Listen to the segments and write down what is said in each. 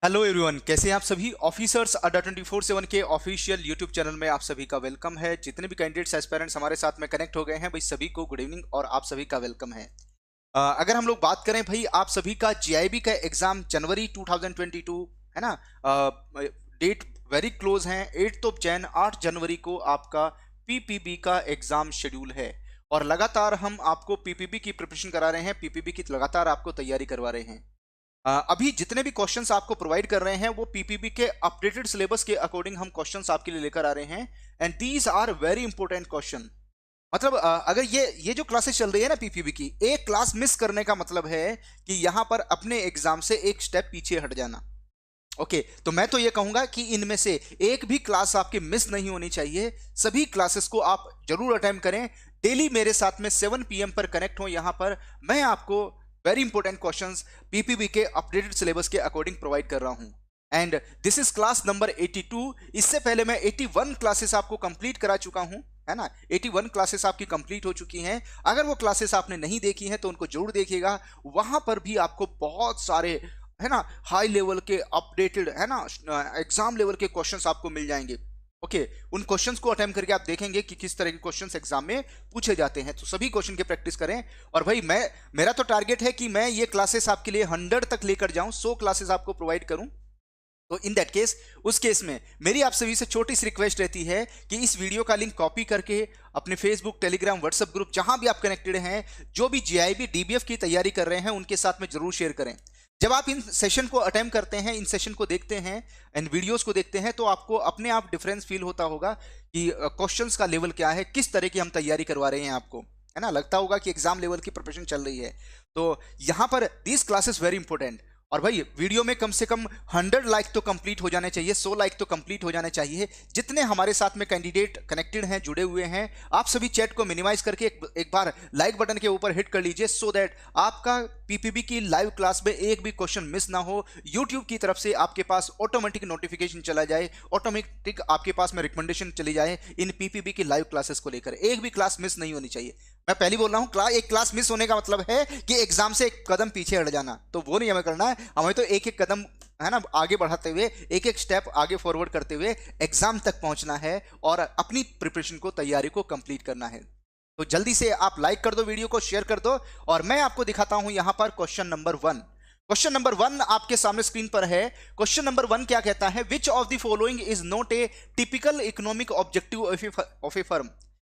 Hello everyone, कैसे हैं आप सभी। ऑफिसर्स अड्डा 24/7 के ऑफिशियल यूट्यूब चैनल में आप सभी का वेलकम है। जितने भी कैंडिडेट्स एस्पायरेंट्स हमारे साथ में कनेक्ट हो गए हैं भाई, सभी को गुड इवनिंग और आप सभी का वेलकम है। अगर हम लोग बात करें भाई, आप सभी का जीआईबी का एग्जाम जनवरी 2022 है ना। डेट वेरी क्लोज है, 8 ऑफ जैन 8 जनवरी को आपका पीपीबी का एग्जाम शेड्यूल है और लगातार हम आपको पीपीबी की प्रिपरेशन करा रहे हैं, पीपीबी की लगातार आपको तैयारी करवा रहे हैं। अभी जितने भी क्वेश्चंस आपको प्रोवाइड कर रहे हैं वो पीपीबी के अपडेटेड सिलेबस के अकॉर्डिंग हम क्वेश्चंस आपके लिए लेकर आ रहे हैं and these are very important question. मतलब अगर ये जो क्लासेस चल रही है ना पीपीबी की, एक क्लास मिस करने का मतलब है कि यहां पर अपने एग्जाम से एक स्टेप पीछे हट जाना। ओके, तो मैं तो ये कहूंगा कि इनमें से एक भी क्लास आपकी मिस नहीं होनी चाहिए। सभी क्लासेस को आप जरूर अटेम्प्ट करें। डेली मेरे साथ में 7 PM पर कनेक्ट हो। यहां पर मैं आपको वेरी इंपॉर्टेंट क्वेश्चंस पीपीबी के अपडेटेड सिलेबस के अकॉर्डिंग प्रोवाइड कर रहा हूं and this is class number 82। इससे पहले मैं 81 क्लासेस आपको कंप्लीट करा चुका हूं, है ना। 81 क्लासेस आपकी कंप्लीट हो चुकी हैं। अगर वो क्लासेस आपने नहीं देखी हैं तो उनको जरूर देखिएगा। वहां पर भी आपको बहुत सारे, है ना, हाई लेवल के अपडेटेड, है ना, एग्जाम लेवल के क्वेश्चंस आपको मिल जाएंगे। ओके, उन क्वेश्चंस को अटेम्प्ट करके आप देखेंगे कि किस तरह के क्वेश्चंस एग्जाम में पूछे जाते हैं। तो सभी क्वेश्चन की प्रैक्टिस करें। और भाई मेरा तो टारगेट है कि मैं ये क्लासेस आपके लिए 100 तक लेकर जाऊं, 100 क्लासेस आपको प्रोवाइड करूं। तो इन दैट केस, उस केस में मेरी आप सभी से छोटी सी रिक्वेस्ट रहती है कि इस वीडियो का लिंक कॉपी करके अपने फेसबुक, टेलीग्राम, व्हाट्सएप ग्रुप, जहां भी आप कनेक्टेड हैं, जो भी जीआईबी डीबीएफ की तैयारी कर रहे हैं उनके साथ में जरूर शेयर करें। जब आप इन सेशन को अटेम्प्ट करते हैं, इन सेशन को देखते हैं एंड वीडियोस को देखते हैं, तो आपको अपने आप डिफरेंस फील होता होगा कि क्वेश्चंस का लेवल क्या है, किस तरह की हम तैयारी करवा रहे हैं आपको, है ना। लगता होगा कि एग्जाम लेवल की प्रिपरेशन चल रही है। तो यहां पर दीज क्लासेस वेरी इंपॉर्टेंट। और भाई वीडियो में कम से कम 100 लाइक तो कंप्लीट हो जाने चाहिए, 100 लाइक तो कंप्लीट हो जाने चाहिए। जितने हमारे साथ में कैंडिडेट कनेक्टेड हैं, जुड़े हुए हैं, आप सभी चैट को मिनिमाइज करके एक बार लाइक बटन के ऊपर हिट कर लीजिए, सो दैट आपका पीपीबी की लाइव क्लास में एक भी क्वेश्चन मिस ना हो। यूट्यूब की तरफ से आपके पास ऑटोमेटिक नोटिफिकेशन चला जाए, ऑटोमेटिक आपके पास में रिकमेंडेशन चली जाए इन पीपीबी की लाइव क्लासेस को लेकर। एक भी क्लास मिस नहीं होनी चाहिए। मैं पहली बोल रहा हूं, एक क्लास मिस होने का मतलब है कि एग्जाम से एक कदम पीछे हट जाना। तो वो नहीं हमें करना है। हमें तो एक एक कदम, है ना, आगे बढ़ाते हुए, एक एक स्टेप आगे फॉरवर्ड करते हुए एग्जाम तक पहुंचना है और अपनी प्रिपरेशन को, तैयारी को कंप्लीट करना है। तो जल्दी से आप लाइक कर दो, वीडियो को शेयर कर दो और मैं आपको दिखाता हूं यहां पर क्वेश्चन नंबर 1। क्वेश्चन नंबर 1 आपके सामने स्क्रीन पर है। क्वेश्चन नंबर 1 क्या कहता है? विच of the following is not a typical economic objective of A firm.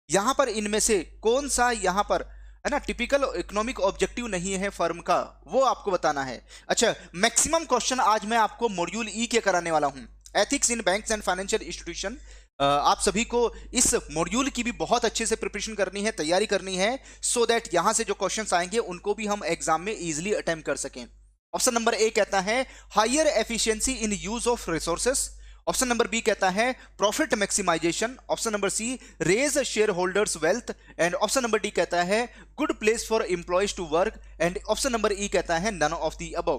यहां पर इनमें से कौन सा यहां पर, है ना, टिपिकल इकोनॉमिक ऑब्जेक्टिव नहीं है फर्म का, वो आपको बताना है। अच्छा, मैक्सिमम क्वेश्चन आज मैं आपको मॉड्यूल ई के कराने वाला हूं, ethics in banks and financial institution. आप सभी को इस मॉड्यूल की भी बहुत अच्छे से प्रिपरेशन करनी है, तैयारी करनी है, सो दैट यहां से जो क्वेश्चंस आएंगे उनको भी हम एग्जाम में इजीली अटेम्प्ट कर सकें। ऑप्शन नंबर ए कहता है higher efficiency in use of resources. Option number B कहता है profit maximisation. Option number C raise shareholders wealth. And option number D कहता है good place for employees to work. And option number E कहता है none of the above.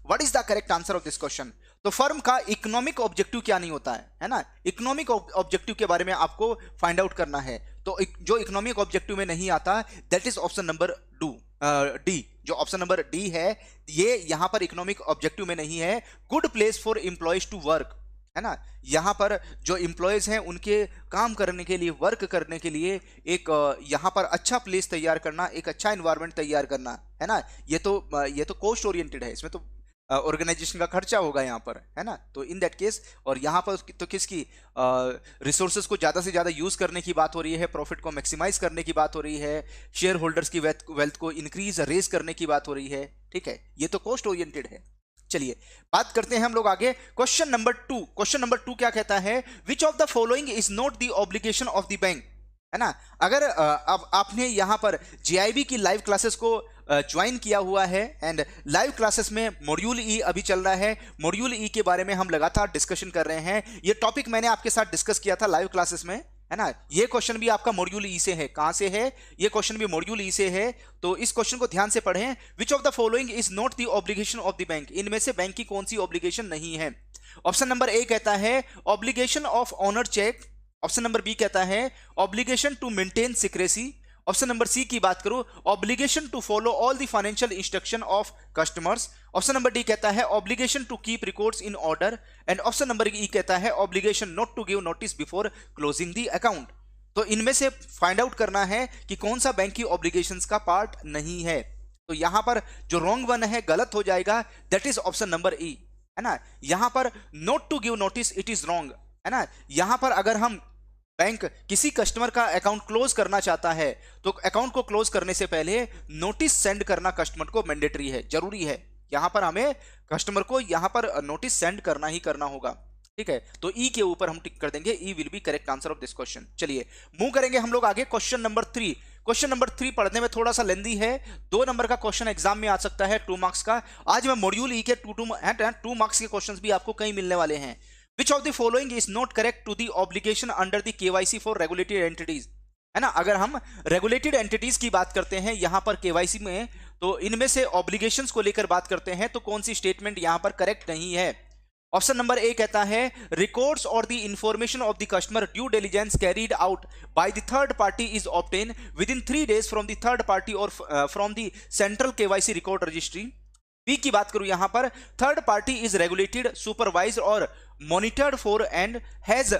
What is the correct answer of this question? तो firm का economic objective क्या नहीं होता है ना। इकोनॉमिक ऑब्जेक्टिव के बारे में आपको फाइंड आउट करना है। तो जो इकोनॉमिक ऑब्जेक्टिव में नहीं आता, that is option number D. जो ऑप्शन नंबर डी है, ये यहां पर इकोनॉमिक ऑब्जेक्टिव में नहीं है। Good place for employees to work, है ना। यहां पर जो एम्प्लॉयज हैं उनके काम करने के लिए, वर्क करने के लिए एक यहां पर अच्छा प्लेस तैयार करना, एक अच्छा एनवायरनमेंट तैयार करना, है ना। ये तो कॉस्ट ओरिएंटेड है, इसमें तो ऑर्गेनाइजेशन का खर्चा होगा यहाँ पर, है ना। तो इन दैट केस, और यहाँ पर तो किसकी रिसोर्सेज को ज़्यादा से ज़्यादा यूज़ करने की बात हो रही है, प्रॉफिट को मैक्सिमाइज करने की बात हो रही है, शेयर होल्डर्स की वेल्थ को इंक्रीज रेज करने की बात हो रही है। ठीक है, ये तो कॉस्ट ओरिएंटेड है। चलिए बात करते हैं हम लोग आगे। Question number 2। क्वेश्चन नंबर 2 क्या कहता है? विच of the following is not the obligation of the bank, है ना। अगर अब आपने यहां पर जीआईबी की लाइव क्लासेस को ज्वाइन किया हुआ है एंड लाइव क्लासेस में मॉड्यूल ई अभी चल रहा है, मॉड्यूल ई के बारे में हम लगातार डिस्कशन कर रहे हैं। ये टॉपिक मैंने आपके साथ डिस्कस किया था लाइव क्लासेस में, है ना। ये क्वेश्चन भी आपका मॉड्यूल ई से है। कहां से है? ये क्वेश्चन भी मॉड्यूल ई से है। तो इस क्वेश्चन को ध्यान से पढ़ें। विच of the following is not the obligation of the bank. इनमें से बैंक की कौन सी ऑब्लिगेशन नहीं है? ऑप्शन नंबर ए कहता है obligation of honour cheque. Option number B कहता है obligation to maintain secrecy. Option number C की बात करूं, obligation to follow all the financial instruction of customers. Option number D कहता है obligation to keep records in order. And option number E कहता है obligation not to give notice before closing the account. तो इनमें से find out करना है कि कौन सा बैंक की ऑब्लिगेशंस का पार्ट नहीं है। तो यहां पर जो रॉन्ग वन है, गलत हो जाएगा, that is option number E, है ना। यहां पर not to give notice, it is wrong, है ना। यहां पर अगर हम बैंक किसी कस्टमर का अकाउंट क्लोज करना चाहता है तो अकाउंट को क्लोज करने से पहले नोटिस सेंड करना कस्टमर को मैंडेटरी है, जरूरी है। यहां पर हमें कस्टमर को यहां पर नोटिस सेंड करना ही करना होगा, ठीक है। तो ई के ऊपर हम टिक कर देंगे, E will be correct answer of this question. चलिए मूव करेंगे हम लोग आगे, क्वेश्चन नंबर 3। क्वेश्चन नंबर 3 पढ़ने में थोड़ा सा लेंदी है, 2 नंबर का क्वेश्चन एग्जाम में आ सकता है, 2 मार्क्स का। आज मैं मॉड्यूल ई के 2 मार्क्स के क्वेश्चंस भी आपको कई मिलने वाले हैं। Which of the following is not correct to the obligation under the KYC for regulated entities, है ना। अगर हम रेगुलेटेड एंटिटीज की बात करते हैं यहां पर केवाईसी में, तो इनमें से ऑब्लिगेशंस को लेकर बात करते हैं, तो कौन सी स्टेटमेंट यहां पर करेक्ट नहीं है। ऑप्शन नंबर ए कहता है रिकॉर्ड्स और the information of the customer due diligence carried out by the third party is obtain within 3 days from the third party और from the central KYC record registry. B की बात करूं यहां पर third party is regulated, supervised और monitored for and has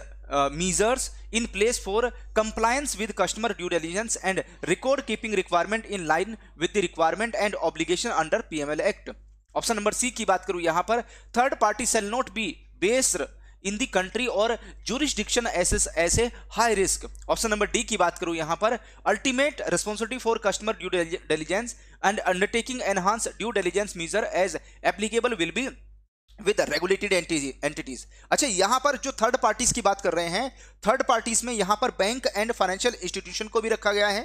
measures in place for compliance with customer due diligence and record keeping requirement in line with the requirement and obligation under PML Act। Option number C की बात करूं यहां पर third party shall not be based in the country or jurisdiction as a high risk। Option number D की बात करूं यहां पर ultimate responsibility for customer due diligence and undertaking enhanced due diligence measure as applicable will be with regulated entities. अच्छा यहां पर जो third parties की बात कर रहे हैं, थर्ड पार्टीज में यहां पर बैंक एंड फाइनेंशियल इंस्टीट्यूशन को भी रखा गया है।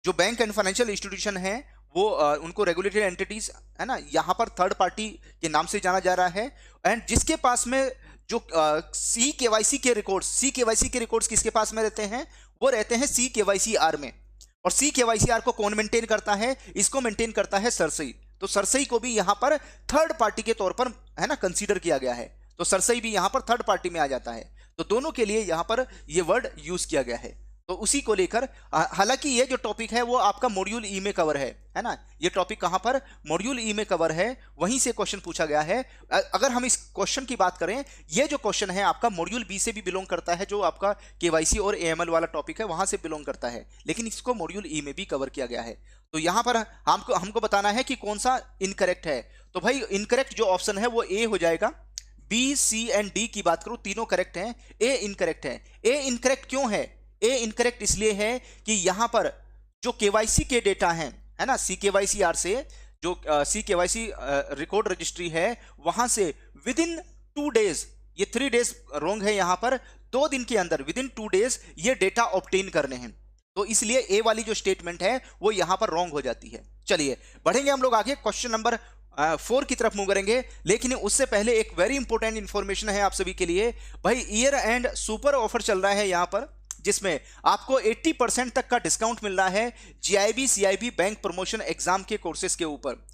जो बैंक एंड फाइनेंशियल इंस्टीट्यूशन है वो उनको रेगुलेटेड एंटिटीज, है ना, यहां पर थर्ड पार्टी के नाम से जाना जा रहा है। एंड जिसके पास में जो सी केवाईसी के रिकॉर्ड्स किसके पास में रहते हैं, वो रहते हैं सी केवाईसी आर में। और सी केवाईसी आर को कौन मेंटेन करता है, इसको मेंटेन करता है सरसई। तो सरसई को भी यहां पर थर्ड पार्टी के तौर पर, है ना, कंसीडर किया गया है। तो सरसई भी यहां पर थर्ड पार्टी में आ जाता है। तो दोनों के लिए यहां पर ये वर्ड यूज किया गया है। तो उसी को लेकर, हालांकि ये जो टॉपिक है वो आपका मॉड्यूल ई में कवर है ना। ये टॉपिक कहां पर, मॉड्यूल ई में कवर है, वहीं से क्वेश्चन पूछा गया है। अगर हम इस क्वेश्चन की बात करें, ये जो क्वेश्चन है आपका मॉड्यूल बी से भी बिलोंग करता है, जो आपका केवाईसी और एएमएल वाला टॉपिक है वहां से बिलोंग करता है, लेकिन इसको मॉड्यूल ई में भी कवर किया गया है। तो यहां पर हमको बताना है कि कौन सा इनकरेक्ट है। तो भाई इनकरेक्ट जो ऑप्शन है वो ए हो जाएगा। बी, सी एंड डी की बात करूं तीनों करेक्ट हैं, ए इनकरेक्ट है। ए इनकरेक्ट क्यों है? ए इनकरेक्ट इसलिए है कि यहां पर जो केवाईसी के डेटा हैं, है ना, सी केवाईसी आर से जो सी केवाईसी रिकॉर्ड रजिस्ट्री है वहां से विद इन 2 days, ये 3 days रॉन्ग है, यहां पर 2 दिन के अंदर विद इन 2 days ये डेटा ऑब्टेन करने हैं। तो इसलिए ए वाली जो स्टेटमेंट है वो यहां पर रॉन्ग हो जाती है। चलिए बढ़ेंगे हम लोग आगे, क्वेश्चन नंबर 4 की तरफ मूव करेंगे। लेकिन उससे पहले एक वेरी इंपॉर्टेंट इंफॉर्मेशन है आप सभी के लिए। भाई ईयर एंड सुपर ऑफर चल रहा है यहां पर, जिसमें आपको 80% तक का डिस्काउंट मिल रहा है GIB CIB bank promotion exam के कोर्सेज के ऊपर।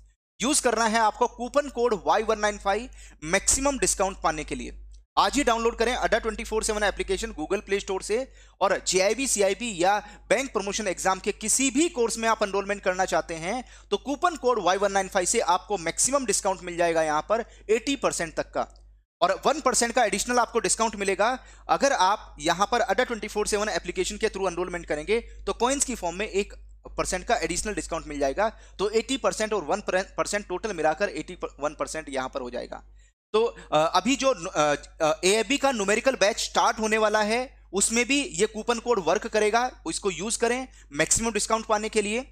यूज करना है आपको coupon code Y195 maximum discount पाने के लिए। आज ही डाउनलोड करें अड्डा 24/7 एप्लीकेशन गूगल प्ले स्टोर से, और जीआईबी सीआईबी या बैंक प्रमोशन एग्जाम के किसी भी कोर्स में आप एनरोलमेंट करना चाहते हैं तो कूपन कोड Y195 से आपको मैक्सिमम डिस्काउंट मिल जाएगा यहां पर 80% तक का, और 1% का एडिशनल आपको डिस्काउंट मिलेगा अगर आप यहां पर अड्डा 24/7 एप्लीकेशन के थ्रू एनरोलमेंट करेंगे। तो कॉइन्स की फॉर्म में 1% का एडिशनल डिस्काउंट मिल जाएगा। तो 80% और 1% टोटल मिलाकर 81% यहां पर हो जाएगा। तो अभी जो एएबी का न्यूमेरिकल बैच स्टार्ट होने वाला है उसमें भी ये कूपन कोड वर्क करेगा, इसको यूज करें मैक्सिमम डिस्काउंट पाने के लिए।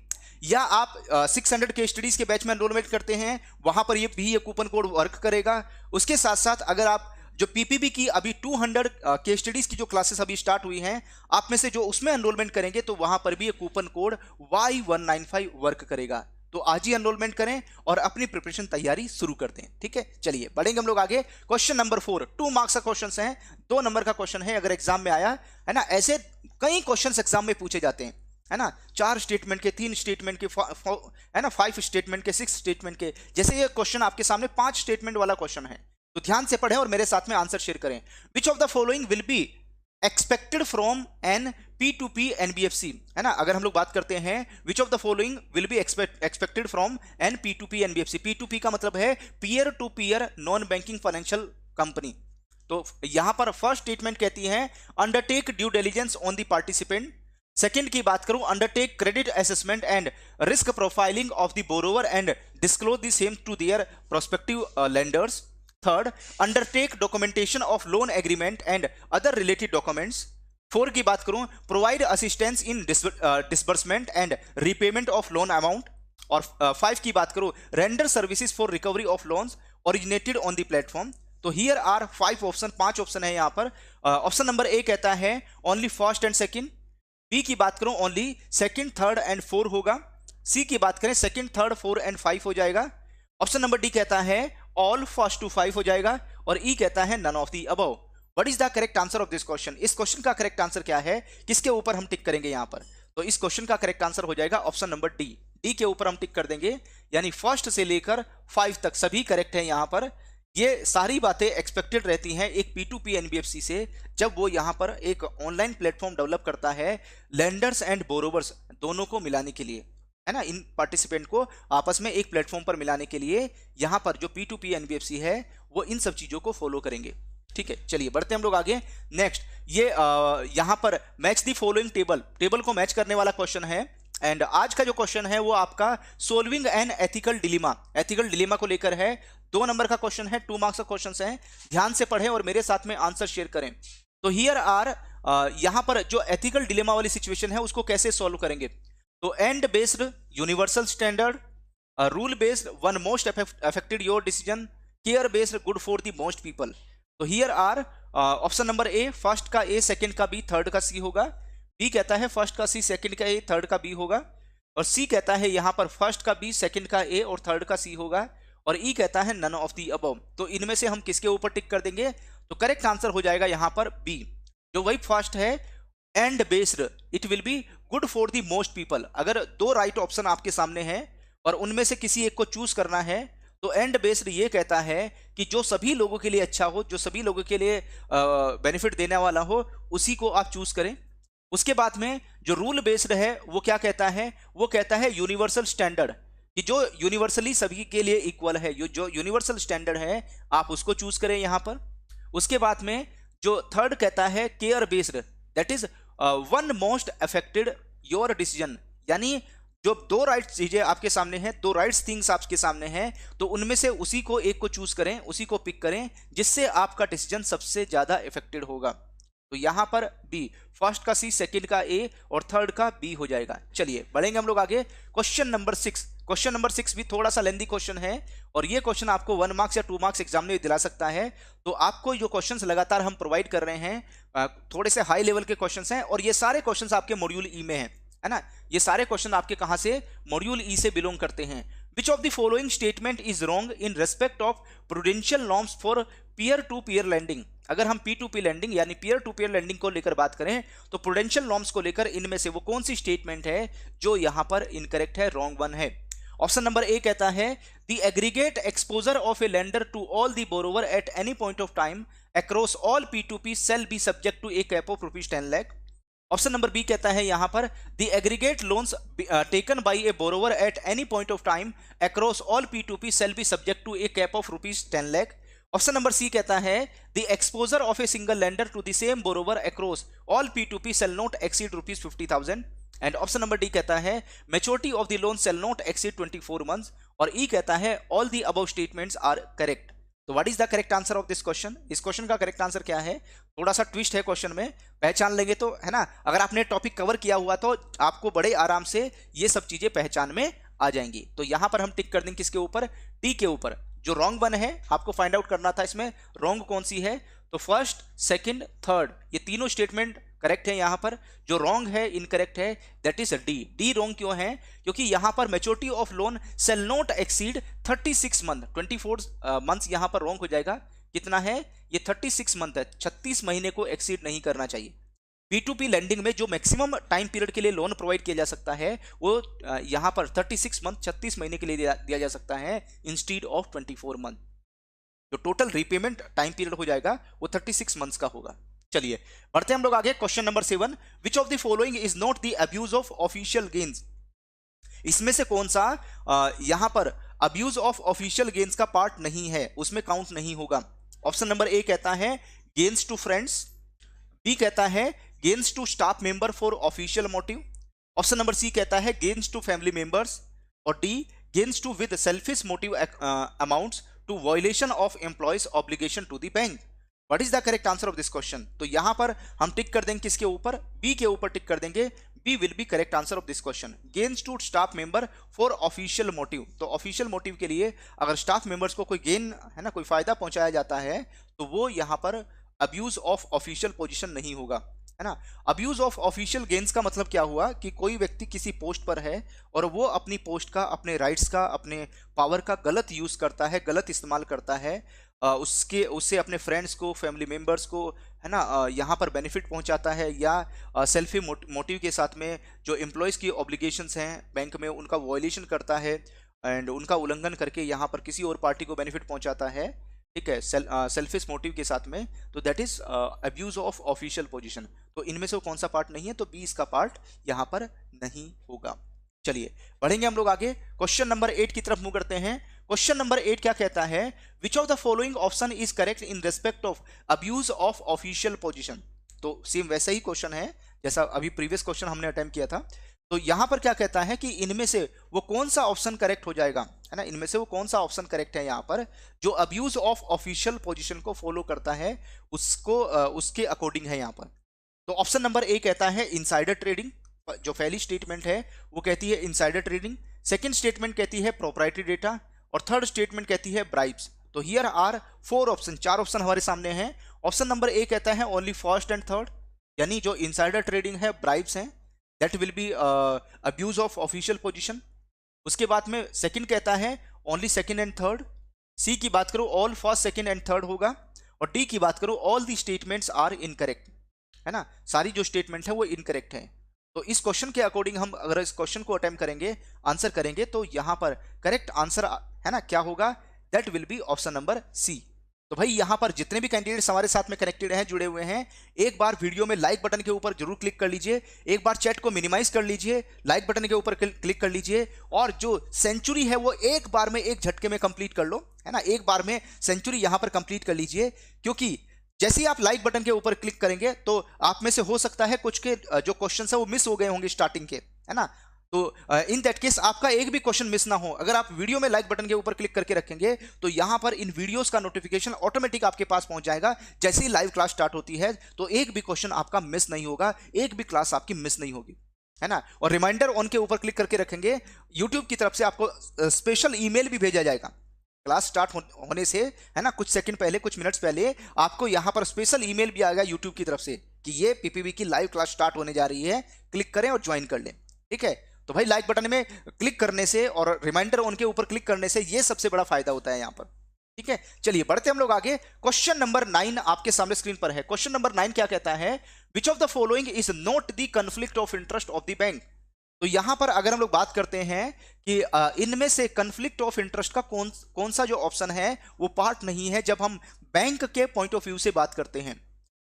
या आप 600 के स्टडीज के बैच में एनरोलमेंट करते हैं वहां पर ये कूपन कोड वर्क करेगा। उसके साथ साथ अगर आप जो पीपीबी की अभी 200 के स्टडीज की जो क्लासेस अभी स्टार्ट हुई हैं, आप में से जो उसमें एनरोलमेंट करेंगे तो वहां पर भी ये कूपन कोड Y195 वर्क करेगा। तो आज ही एनरोलमेंट करें और अपनी प्रिपरेशन तैयारी शुरू कर दें, ठीक है। चलिए बढ़ेंगे हम लोग आगे, क्वेश्चन नंबर 4, 2 मार्क्स का क्वेश्चन है, 2 नंबर का क्वेश्चन है। अगर एग्जाम में आया है ना, ऐसे कई क्वेश्चन एग्जाम में पूछे जाते हैं, है ना, 4 स्टेटमेंट के, 3 स्टेटमेंट के, है ना, 5 स्टेटमेंट के, 6 स्टेटमेंट के। जैसे ये क्वेश्चन आपके सामने 5 स्टेटमेंट वाला क्वेश्चन है, तो ध्यान से पढ़ें और मेरे साथ में आंसर शेयर करें। Which of the following will be expected from an P2P NBFC, है ना। अगर हम लोग बात करते हैं which of the following will be expected from an P2P NBFC, P2P का मतलब है peer to peer non banking financial company. तो यहां पर फर्स्ट स्टेटमेंट कहती है undertake due diligence on the participant. Second की बात करूं, undertake credit assessment and risk profiling of the borrower and disclose the same to their prospective lenders. Third, undertake documentation of loan agreement and other related documents. Four की बात करूं, provide assistance in disbursement and repayment of loan amount. और five की बात करूं, render services for recovery of loans originated on the platform. तो here are 5 option, 5 option है यहां पर। ऑप्शन नंबर ए कहता है only first and second. B की बात करूं ओनली सेकंड, थर्ड एंड 4 होगा। सी की बात करें सेकंड, थर्ड, 4 एंड 5 हो जाएगा। ऑप्शन नंबर डी कहता है ऑल फर्स्ट टू 5 हो जाएगा। और ई कहता है none of the above. What is the correct answer of this question? इस क्वेश्चन का करेक्ट आंसर क्या है, किसके ऊपर हम टिक करेंगे यहां पर? तो इस क्वेश्चन का करेक्ट आंसर हो जाएगा ऑप्शन नंबर डी। डी के ऊपर हम टिक कर देंगे, यानी फर्स्ट से लेकर 5 तक सभी करेक्ट है यहां पर। ये सारी बातें एक्सपेक्टेड रहती हैं एक P2P NBFC से, जब वो यहां पर एक ऑनलाइन प्लेटफॉर्म डेवलप करता है लेंडर्स एंड बोरोवर्स दोनों को मिलाने के लिए, है ना। इन पार्टिसिपेंट को आपस में एक प्लेटफॉर्म पर मिलाने के लिए यहां पर जो P2P NBFC है वो इन सब चीजों को फॉलो करेंगे। ठीक है, चलिए बढ़ते हैं हम लोग आगे। नेक्स्ट, ये यहां पर मैच दी फॉलोइंग टेबल को मैच करने वाला क्वेश्चन है। एंड आज का जो क्वेश्चन है वो आपका सोल्विंग एन एथिकल डिलीमा को लेकर है। 2 नंबर का क्वेश्चन है, 2 मार्क्स का क्वेश्चन है। ध्यान से पढ़ें और मेरे साथ में आंसर शेयर करें। तो हियर आर यहां पर जो एथिकल डिलेमा वाली सिचुएशन है उसको कैसे सॉल्व करेंगे। तो end based universal standard, rule based one most affected your decision, care based good for the most people. तो here are option number A first का ए, सेकंड का बी, थर्ड का सी होगा। बी कहता है first का सी, second का ए, third का बी होगा। और सी कहता है यहां पर फर्स्ट का बी, सेकंड का ए और थर्ड का सी होगा। और ई कहता है नन ऑफ दी अबव। तो इनमें से हम किसके ऊपर टिक कर देंगे? तो करेक्ट आंसर हो जाएगा यहां पर बी, जो वही फर्स्ट है and based it will be good for the most people. अगर 2 राइट ऑप्शन आपके सामने हैं और उनमें से किसी एक को चूज करना है, तो एंड बेस्ड ये कहता है कि जो सभी लोगों के लिए अच्छा हो, जो सभी लोगों के लिए बेनिफिट देने वाला हो, उसी को आप चूज करें। उसके बाद में जो रूल बेस्ड है वो क्या कहता है? वो कहता है यूनिवर्सल स्टैंडर्ड, कि जो यूनिवर्सली सभी के लिए इक्वल है, जो यूनिवर्सल स्टैंडर्ड है आप उसको चूज करें यहां पर। उसके बाद में जो थर्ड कहता है care based, that is one most affected your decision, यानी जो 2 राइट चीजें आपके सामने हैं, 2 राइट्स थिंग्स आपके सामने हैं, तो उनमें से उसी को एक को चूज करें, उसी को पिक करें जिससे आपका डिसीजन सबसे ज्यादा इफेक्टेड होगा। तो यहां पर बी, फर्स्ट का सी, सेकंड का ए और थर्ड का बी हो जाएगा। चलिए बढ़ेंगे हम लोग आगे। क्वेश्चन नंबर 6, क्वेश्चन नंबर 6 भी थोड़ा सा लेंदी क्वेश्चन है और ये क्वेश्चन आपको 1 मार्क्स या 2 मार्क्स एग्जाम में दिला सकता है। तो आपको जो क्वेश्चंस लगातार हम प्रोवाइड कर रहे हैं थोड़े से हाई लेवल के क्वेश्चंस हैं और ये सारे क्वेश्चंस आपके मॉड्यूल ई में है ना। ये सारे क्वेश्चन आपके कहां से? मॉड्यूल ई से बिलोंग करते हैं। Which of the following statement is wrong in respect of prudential norms for peer to peer lending. अगर हम P2P लैंडिंग यानी पीयर टू पीयर लैंडिंग को लेकर बात करें तो प्रूडेंशियल नॉर्म्स को लेकर इनमें से वो कौन सी स्टेटमेंट है जो यहां पर इनकरेक्ट है, रॉन्ग वन है? ऑप्शन नंबर ए कहता है the aggregate exposure of a lender to all the borrower at any point of time across all P2P shall be subject to a cap of ₹10 lakh। Option number B कहता है यहां पर the aggregate loans taken by a borrower at any point of time across all P2P shall be subject to a cap of ₹10 lakh। Option number C कहता है the exposure of a single lender to the same borrower across all P2P shall not exceed ₹50,000। And option number D कहता है maturity of the loan shall not exceed 24 months। और E कहता है all the above statements are correct. तो what is the correct answer of this question? इस question का correct answer क्या है? थोड़ा सा ट्विस्ट है क्वेश्चन में, पहचान लेंगे तो, है ना। अगर आपने टॉपिक कवर किया हुआ तो आपको बड़े आराम से ये सब चीजें पहचान में आ जाएंगी। तो यहां पर हम टिक कर देंगे किसके ऊपर? डी के ऊपर। जो रॉन्ग वन है आपको फाइंड आउट करना था इसमें रॉन्ग कौन सी है। तो फर्स्ट, सेकंड, थर्ड ये तीनों स्टेटमेंट करेक्ट है। यहां पर जो रॉन्ग है, इनकरेक्ट है, that is D. D wrong क्यों है? क्योंकि यहां पर maturity of loan shall not exceed 36 month, 24 months यहां पर रॉन्ग हो जाएगा। कितना है ये? 36 मंथ है, 36 महीने को एक्सीड नहीं करना चाहिए। P2P लैंडिंग में जो मैक्सिमम टाइम पीरियड के लिए लोन प्रोवाइड किया जा सकता है वो यहां पर 36 मंथ, 36 महीने के लिए दिया जा सकता है इंस्टीड ऑफ 24 मंथ। जो टोटल रीपेमेंट टाइम पीरियड हो जाएगा वो 36 मंथ्स का होगा। चलिए बढ़ते हैं हम लोग आगे। Question number 7, which of the following is not the abuse of official gains. इसमें से कौन सा यहां पर अब्यूज ऑफ ऑफिशियल गेन्स का पार्ट नहीं है, उसमें काउंट नहीं होगा। ऑप्शन नंबर ए कहता है गेन्स टू फ्रेंड्स, बी कहता है gains to staff member for official motive, option number C कहता है गेन्स टू फैमिली मेंबर्स, और D gains to with selfish motive amounts to violation of employees obligation to the bank. What is the correct answer of this question? तो यहां पर हम टिक कर देंगे किसके ऊपर? बी के ऊपर टिक कर देंगे। B will be correct answer of this question. Gains to staff member for official motive, तो ऑफिशियल मोटिव के लिए अगर स्टाफ मेंबर्स को कोई गेन है ना, कोई फायदा पहुंचाया जाता है, तो वो यहां पर अब्यूज ऑफ ऑफिशियल पोजीशन नहीं होगा, है ना। अब्यूज ऑफ ऑफिशियल गेन्स का मतलब क्या हुआ कि कोई व्यक्ति किसी पोस्ट पर है और वो अपनी पोस्ट का, अपने राइट्स का, अपने पावर का गलत यूज करता है, गलत इस्तेमाल करता है, उससे अपने फ्रेंड्स को, फैमिली मेंबर्स को, है ना, यहाँ पर बेनिफिट पहुंचाता है, या सेल्फी मोटिव के साथ में जो एम्प्लॉयज़ की ऑब्लिगेशंस हैं बैंक में उनका वायलेशन करता है एंड उनका उल्लंघन करके यहाँ पर किसी और पार्टी को बेनिफिट पहुंचाता है, ठीक है, सेल्फिश मोटिव के साथ में, तो that is abuse of official position. तो इनमें से कौन सा पार्ट नहीं है? तो बी इसका पार्ट यहाँ पर नहीं होगा। चलिए बढ़ेंगे हम लोग आगे। क्वेश्चन नंबर 8 की तरफ मूव करते हैं। क्वेश्चन नंबर 8 क्या कहता है? विच of the following option is correct in respect of abuse of official position. तो सेम वैसा ही क्वेश्चन है जैसा अभी प्रीवियस क्वेश्चन हमने अटेम्प्ट किया था। तो यहां पर क्या कहता है कि इनमें से वो कौन सा ऑप्शन करेक्ट हो जाएगा, है ना, इनमें से वो कौन सा ऑप्शन करेक्ट है यहां पर जो अब्यूज ऑफ ऑफिशियल पोजीशन को फॉलो करता है, उसको उसके अकॉर्डिंग है यहां पर। तो ऑप्शन नंबर ए कहता है इनसाइडर ट्रेडिंग, जो पहली स्टेटमेंट है वो कहती है इनसाइडर ट्रेडिंग, सेकंड स्टेटमेंट कहती है प्रोप्राइटरी डेटा, और थर्ड स्टेटमेंट कहती है ब्राइब्स। तो हियर आर 4 ऑप्शन, 4 ऑप्शन हमारे सामने हैं। ऑप्शन नंबर ए कहता है ओनली फर्स्ट एंड थर्ड, यानी जो इनसाइडर ट्रेडिंग है, ब्राइब्स हैं, that will be abuse of official position. उसके बाद में सेकंड कहता है only second and third, C की बात करो all first second and third होगा, और डी की बात करो all the statements are incorrect, है ना, सारी जो स्टेटमेंट है वो इनकरेक्ट है। तो इस क्वेश्चन के अकॉर्डिंग हम अगर इस क्वेश्चन को अटेम्प्ट करेंगे, आंसर करेंगे, तो यहां पर करेक्ट आंसर है ना क्या होगा? That will be option number C. तो भाई यहां पर जितने भी कैंडिडेट्स हमारे साथ में कनेक्टेड हैं, जुड़े हुए हैं, एक बार वीडियो में लाइक बटन के ऊपर जरूर क्लिक कर लीजिए, एक बार चैट को मिनिमाइज कर लीजिए, लाइक बटन के ऊपर क्लिक कर लीजिए, और जो सेंचुरी है वो एक बार में, एक झटके में कंप्लीट कर लो, है ना, एक बार में सेंचुरी यहां पर कंप्लीट कर लीजिए। क्योंकि जैसे ही आप लाइक बटन के ऊपर क्लिक करेंगे तो आप में से हो सकता है कुछ के जो क्वेश्चन है वो मिस हो गए होंगे स्टार्टिंग के, है ना। तो इन दैट केस आपका एक भी क्वेश्चन मिस ना हो, अगर आप वीडियो में लाइक बटन के ऊपर क्लिक करके रखेंगे तो यहां पर इन वीडियोस का नोटिफिकेशन ऑटोमेटिक आपके पास पहुंच जाएगा। जैसे ही लाइव क्लास स्टार्ट होती है तो एक भी क्वेश्चन आपका मिस नहीं होगा, एक भी क्लास आपकी मिस नहीं होगी, है ना। और रिमाइंडर ऑन के ऊपर क्लिक करके रखेंगे, यूट्यूब की तरफ से आपको स्पेशल ईमेल भी भेजा जाएगा क्लास स्टार्ट होने से, है ना, कुछ सेकंड पहले, कुछ मिनट्स पहले आपको यहां पर स्पेशल ईमेल भी आएगा यूट्यूब की तरफ से कि ये पीपीबी की लाइव क्लास स्टार्ट होने जा रही है, क्लिक करें और ज्वाइन कर लें, ठीक है। तो भाई लाइक बटन में क्लिक करने से और रिमाइंडर ऑन के ऊपर क्लिक करने से ये सबसे बड़ा फायदा होता है यहां पर, ठीक है। चलिए बढ़ते हम लोग आगे। क्वेश्चन नंबर 9 आपके सामने स्क्रीन पर है। क्वेश्चन नंबर 9 क्या कहता है? विच of the following is not the conflict of interest of the bank. तो यहां पर अगर हम लोग बात करते हैं कि इनमें से कन्फ्लिक्ट ऑफ इंटरेस्ट का कौन सा जो ऑप्शन है वो पार्ट नहीं है जब हम बैंक के पॉइंट ऑफ व्यू से बात करते हैं।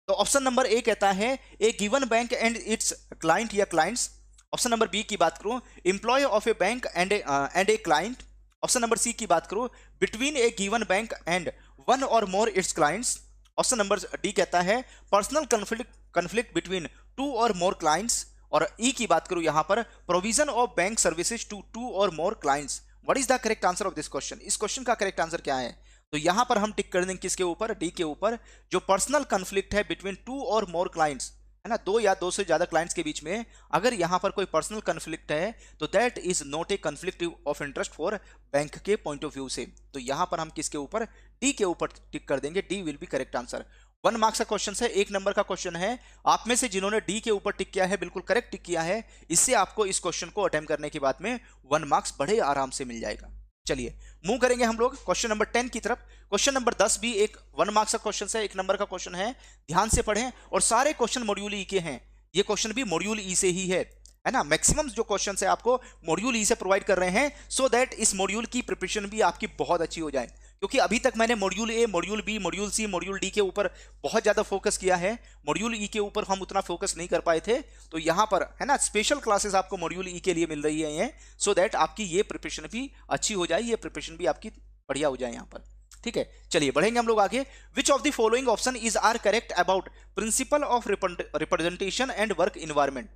तो ऑप्शन नंबर ए कहता है a given bank and its client या क्लाइंट्स। ऑप्शन नंबर बी की बात करूं employ of a bank and a client. Option number C की बात करूं between a given bank and one और more its clients. Option number D कहता है पर्सनल कन्फ्लिक्ट बिटवीन 2 और मोर क्लाइंट्स। और ई की बात करूं यहां पर provision of bank services to 2 और more clients. What is the correct answer of this question? इस क्वेश्चन का करेक्ट आंसर क्या है? तो यहां पर हम टिक कर देंगे किसके ऊपर? डी के ऊपर, जो पर्सनल कन्फ्लिक्ट है बिटवीन 2 और मोर क्लाइंट्स, है ना, 2 या 2 से ज्यादा क्लाइंट्स के बीच में अगर यहां पर कोई पर्सनल कन्फ्लिक्ट है तो that is not a conflict of interest for bank के पॉइंट ऑफ व्यू से। तो यहां पर हम किसके ऊपर? डी के ऊपर टिक कर देंगे। D will be correct answer. 1 marks का क्वेश्चन है, 1 नंबर का क्वेश्चन है। आप में से जिन्होंने डी के ऊपर टिक किया है, बिल्कुल करेक्ट टिक किया है, इससे आपको इस क्वेश्चन को अटेम्प्ट करने के बाद में 1 मार्क्स बड़े आराम से मिल जाएगा। चलिए मूव करेंगे हम लोग क्वेश्चन नंबर 10 की तरफ। क्वेश्चन नंबर 10 भी एक 1 मार्क्स का क्वेश्चन है, 1 नंबर का क्वेश्चन है। ध्यान से पढ़ें, और सारे क्वेश्चन मॉड्यूल ई के हैं। ये क्वेश्चन भी मॉड्यूल ई से ही है ना। मैक्सिमम जो क्वेश्चन है आपको मॉड्यूल ई से प्रोवाइड कर रहे हैं, सो दैट इस मॉड्यूल की प्रिपरेशन भी आपकी बहुत अच्छी हो जाए। क्योंकि अभी तक मैंने module A, module B, module C, module D के ऊपर बहुत ज्यादा फोकस किया है, मॉड्यूल ई के ऊपर हम उतना फोकस नहीं कर पाए थे। तो यहां पर है ना स्पेशल क्लासेस आपको मॉड्यूल ई के लिए मिल रही है, सो दैट आपकी ये प्रिपरेशन भी अच्छी हो जाए, ये प्रिपरेशन भी आपकी बढ़िया हो जाए यहां पर। ठीक है, चलिए बढ़ेंगे हम लोग आगे। Which of the following option is are correct about principle of representation and work environment.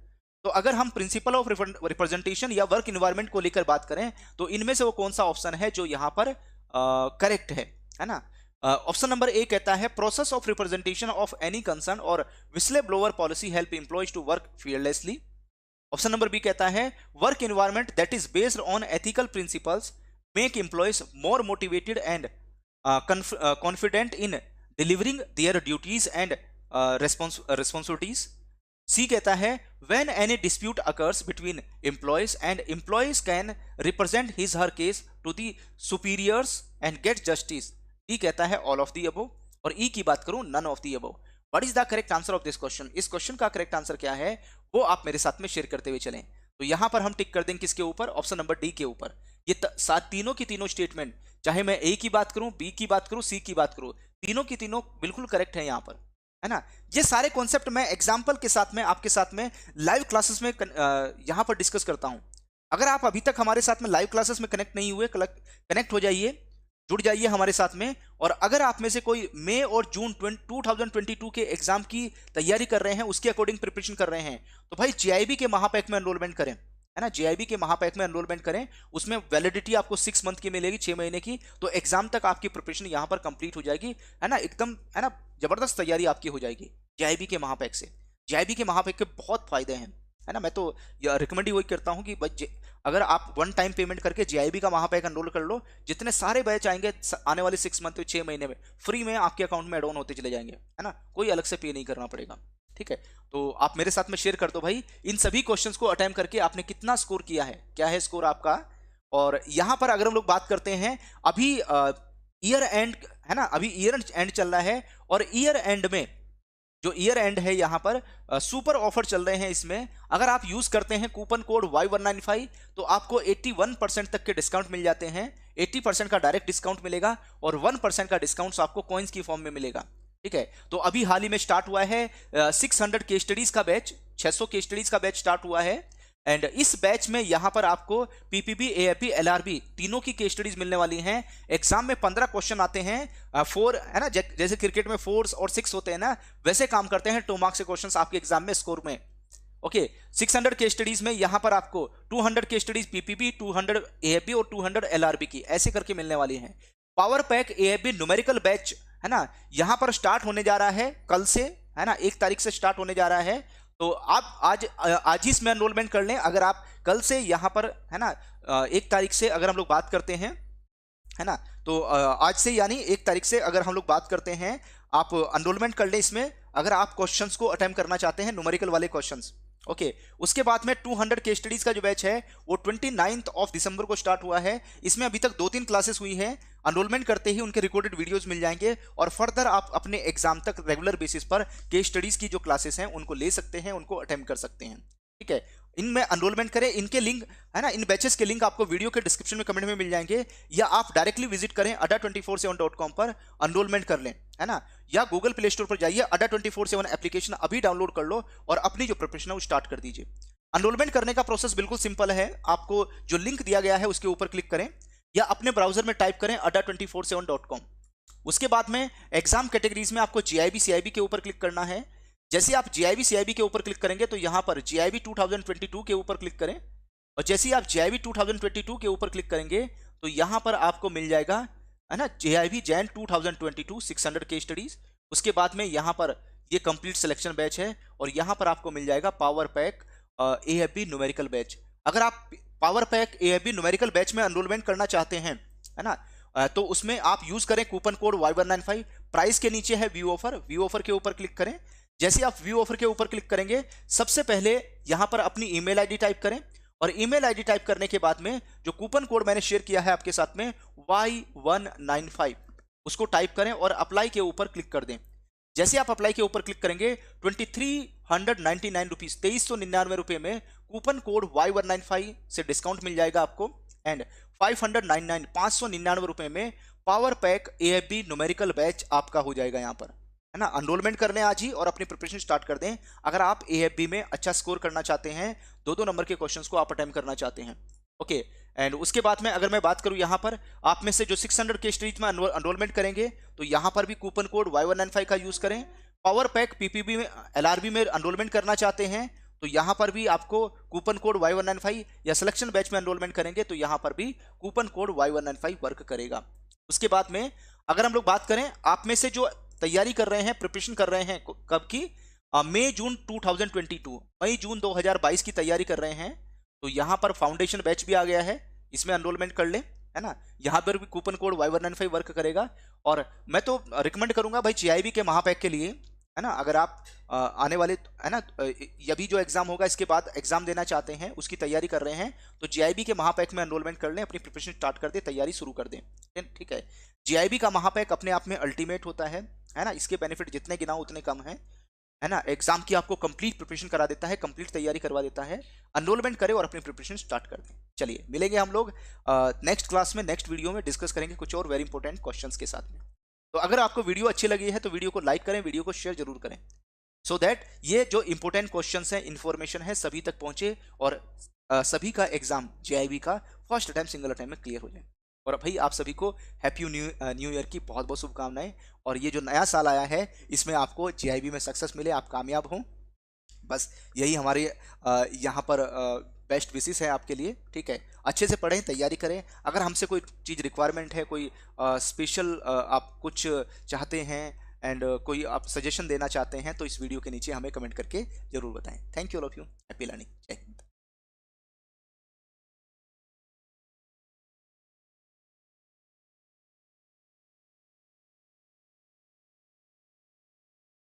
तो अगर हम प्रिंसिपल ऑफ रिप्रेजेंटेशन या वर्क इन्वायरमेंट को लेकर बात करें तो इनमें से वो कौन सा ऑप्शन है जो यहां पर करेक्ट है ना। ऑप्शन नंबर ए कहता है process of representation of any concern और whistle blower policy help employees to work fearlessly। Option number B कहता है work environment that is based on ethical principles make employees more motivated and confident in delivering their duties and responsibilities। C कहता है when any dispute occurs between employees and employees can represent his her case to the superiors and get justice। D कहता है all of the above और ई की बात करूं none of the above। What is the correct answer of this question? इस question का correct answer क्या है वो आप मेरे साथ में शेयर करते हुए चलें। तो यहां पर हम टिक कर देंगे किसके ऊपर, ऑप्शन नंबर डी के ऊपर। ये तीनों की तीनों स्टेटमेंट, चाहे मैं ए की बात करूं, बी की बात करूं, सी की बात करूं, तीनों की तीनों बिल्कुल करेक्ट है यहां पर, है ना। ये सारे कॉन्सेप्ट मैं एग्जांपल के साथ में आपके साथ में लाइव क्लासेस में यहां पर डिस्कस करता हूं। अगर आप अभी तक हमारे साथ में लाइव क्लासेस में कनेक्ट नहीं हुए, कनेक्ट हो जाइए, जुड़ जाइए हमारे साथ में। और अगर आप में से कोई मई और जून 2022 के एग्जाम की तैयारी कर रहे हैं, उसके अकॉर्डिंग प्रिपरेशन कर रहे हैं, तो भाई जेआईबी के महापैक में एनरोलमेंट करें, है ना। जेआईबी के महापैक में एनरोलमेंट करें, उसमें वैलिडिटी आपको 6 मंथ की मिलेगी, 6 महीने की। तो एग्जाम तक आपकी प्रिपरेशन यहां पर कंप्लीट हो जाएगी, है ना, एकदम, है ना, जबरदस्त तैयारी आपकी हो जाएगी जेआईबी के महापैक से। जेआईबी के महापैक के बहुत फायदे हैं, है ना। मैं तो रिकमेंड ही वही करता हूं कि भाई अगर आप 1 टाइम पेमेंट करके जेआईबी का महापैक एनरोल कर लो, जितने सारे बैच आएंगे आने वाले 6 मंथ 6 महीने में फ्री में आपके अकाउंट में एड ऑन होते चले जाएंगे, है ना, कोई अलग से पे नहीं करना पड़ेगा। ठीक है, तो आप मेरे साथ में शेयर कर दो भाई इन सभी क्वेश्चंस को अटेम्प्ट करके आपने कितना स्कोर किया है, क्या है स्कोर आपका। और यहां पर अगर हम लोग बात करते हैं, अभी ईयर एंड, है ना, अभी ईयर एंड चल रहा है, और ईयर एंड में जो ईयर एंड है यहां पर सुपर ऑफर चल रहे हैं। इसमें अगर आप यूज करते हैं कूपन कोड Y195 तो आपको 81% तक के डिस्काउंट मिल जाते हैं। 80% का डायरेक्ट डिस्काउंट मिलेगा और 1% का डिस्काउंट आपको कॉइन्स की फॉर्म में मिलेगा। ठीक है, तो अभी हाल ही में स्टार्ट हुआ है 600 केस स्टडीज का बैच, 600 केस स्टडीज का बैच स्टार्ट हुआ है। एंड इस बैच में यहां पर आपको पीपीबी, एएपी, एलआरबी तीनों की केस स्टडीज मिलने वाली हैं। एग्जाम में 15 क्वेश्चन आते हैं, 4, है ना, जैसे क्रिकेट में 4 और 6 होते हैं ना, वैसे काम करते हैं 2 मार्क्स के क्वेश्चन आपके एग्जाम में स्कोर में। ओके, 600 केस स्टडीज में यहां पर आपको 200 केस स्टडीज पीपीबी, 200 एएपी और 200 एलआरबी की ऐसे करके मिलने वाली हैं। Power pack AAP numerical batch, है ना, यहां पर स्टार्ट होने जा रहा है कल से, है ना, 1 तारीख से स्टार्ट होने जा रहा है। तो आप आज ही इसमें एनरोलमेंट कर लें। अगर आप कल से यहां पर, है ना, 1 तारीख से अगर हम लोग बात करते हैं, है ना, तो आज से यानी 1 तारीख से अगर हम लोग बात करते हैं, आप एनरोलमेंट कर लें इसमें, अगर आप क्वेश्चंस को अटेम्प्ट करना चाहते हैं, न्यूमेरिकल वाले क्वेश्चंस। ओके, उसके बाद में 200 केस स्टडीज का जो बैच है वो 29 दिसंबर को स्टार्ट हुआ है। इसमें अभी तक 2-3 क्लासेस हुई हैं। एनरोलमेंट करते ही उनके रिकॉर्डेड वीडियोस मिल जाएंगे और फर्दर आप अपने एग्जाम तक रेगुलर बेसिस पर केस स्टडीज की जो क्लासेस हैं उनको ले सकते हैं, उनको अटेम्प्ट कर सकते हैं। ठीक है, इनमें एनरोलमेंट करें, इनके लिंक, है ना, इन बैचेस के लिंक आपको वीडियो के डिस्क्रिप्शन में कमेंट में मिल जाएंगे, या आप डायरेक्टली विजिट करें adda247.com पर एनरोलमेंट कर लें, है ना, या गूगल प्ले स्टोर पर जाइए, adda247 एप्लीकेशन अभी डाउनलोड कर लो और अपनी जो प्रिपरेशन है वो स्टार्ट कर दीजिए। एनरोलमेंट करने का प्रोसेस बिल्कुल सिंपल है। आपको जो लिंक दिया गया है उसके ऊपर क्लिक करें या अपने ब्राउजर में टाइप करें adda247.com। उसके बाद में एग्जाम कैटेगरीज में आपको जीआईबी, सीआईबी के ऊपर क्लिक करना है। जैसे आप जीआईबी, सीआईबी के ऊपर क्लिक करेंगे तो यहां पर जीआईबी 2022 के ऊपर क्लिक करें, और जैसे ही आप जीआईबी 2022 के ऊपर क्लिक करेंगे तो यहां पर आपको मिल जाएगा, है ना, जीआईबी जैन 2022 600 केस स्टडीज। उसके बाद में यहां पर ये कंप्लीट सिलेक्शन बैच है और यहां पर आपको मिल जाएगा पावर पैक एएफबी न्यूमेरिकल बैच। अगर आप पावर पैक एएफबी न्यूमेरिकल बैच में एनरोलमेंट करना चाहते हैं, है ना, तो उसमें आप यूज करें कूपन कोड Y195। प्राइस के नीचे है व्यू ऑफर, व्यू ऑफर के ऊपर क्लिक करें। जैसे आप व्यू ऑफर के ऊपर क्लिक करेंगे, सबसे पहले यहां पर अपनी ईमेल आईडी टाइप करें, और ईमेल आईडी टाइप करने के बाद में जो कूपन कोड मैंने शेयर किया है आपके साथ में Y195 उसको टाइप करें और अप्लाई के ऊपर क्लिक कर दें। जैसे आप अप्लाई के ऊपर क्लिक करेंगे 2399 रुपीज, 2399 रुपए में कूपन कोड Y195 से डिस्काउंट मिल जाएगा आपको, एंड 599 599 रुपए में power pack AFB numerical batch आपका हो जाएगा यहाँ पर, है ना। एनरोलमेंट कर लें आज ही और अपनी प्रिपरेशन स्टार्ट कर दें। अगर आप AFB में अच्छा स्कोर करना चाहते हैं, 2-2 नंबर के क्वेश्चंस को आप अटेम्प्ट करना चाहते हैं, ओके। एंड उसके बाद में अगर मैं बात करूं यहाँ पर, आप में से जो 600 के स्ट्रीट में एनरोलमेंट करेंगे तो यहाँ पर भी कूपन कोड Y195 का यूज करें। पावर पैक PPB में LRB में एनरोलमेंट करना चाहते हैं तो यहाँ पर भी आपको कूपन कोड Y195, या सिलेक्शन बैच में एनरोलमेंट करेंगे तो यहाँ पर भी कूपन कोड Y195 वर्क करेगा। उसके बाद में अगर हम लोग बात करें, आप में से जो तैयारी कर रहे हैं, प्रिपरेशन कर रहे हैं कब की, मई जून 2022, मई जून 2022 की तैयारी कर रहे हैं, तो यहाँ पर फाउंडेशन बैच भी आ गया है, इसमें एनरोलमेंट कर ले, है ना। यहाँ पर भी कूपन कोड Y195 वर्क करेगा। और मैं तो रिकमेंड करूंगा भाई GIB के महापैक के लिए, है ना, अगर आप आने वाले, है ना, अभी जो एग्जाम होगा इसके बाद एग्जाम देना चाहते हैं, उसकी तैयारी कर रहे हैं, तो GIB के महापैक में एनरोलमेंट कर लें, अपनी प्रिपरेशन स्टार्ट कर दें, तैयारी शुरू कर दें, ठीक है। GIB का महापैक अपने आप में अल्टीमेट होता है ना। इसके बेनिफिट जितने गिनाओ उतने कम है ना। एग्जाम की आपको कंप्लीट प्रिपरेशन करा देता है, कंप्लीट तैयारी करवा देता है। एनरोलमेंट करें और अपनी प्रिपरेशन स्टार्ट कर दें। चलिए मिलेंगे हम लोग नेक्स्ट क्लास में, नेक्स्ट वीडियो में डिस्कस करेंगे कुछ और वेरी इंपॉर्टेंट क्वेश्चंस के साथ में। तो अगर आपको वीडियो अच्छी लगी है तो वीडियो को लाइक करें, वीडियो को शेयर जरूर करें, सो दैट ये जो इंपॉर्टेंट क्वेश्चंस हैं, इंफॉर्मेशन है, सभी तक पहुंचे और सभी का एग्जाम GIB का फर्स्ट अटेम्प्ट सिंगल अटेम्प्ट में क्लियर हो जाए। और भाई आप सभी को हैप्पी न्यू ईयर की बहुत बहुत शुभकामनाएं। और ये जो नया साल आया है इसमें आपको GIB में सक्सेस मिले, आप कामयाब हों, बस यही हमारे यहाँ पर बेस्ट विशेस है आपके लिए, ठीक है। अच्छे से पढ़ें, तैयारी करें। अगर हमसे कोई चीज़ रिक्वायरमेंट है, कोई स्पेशल आप कुछ चाहते हैं एंड कोई आप सजेशन देना चाहते हैं तो इस वीडियो के नीचे हमें कमेंट करके जरूर बताएं। Thank you all of you, happy learning, जय हिंद।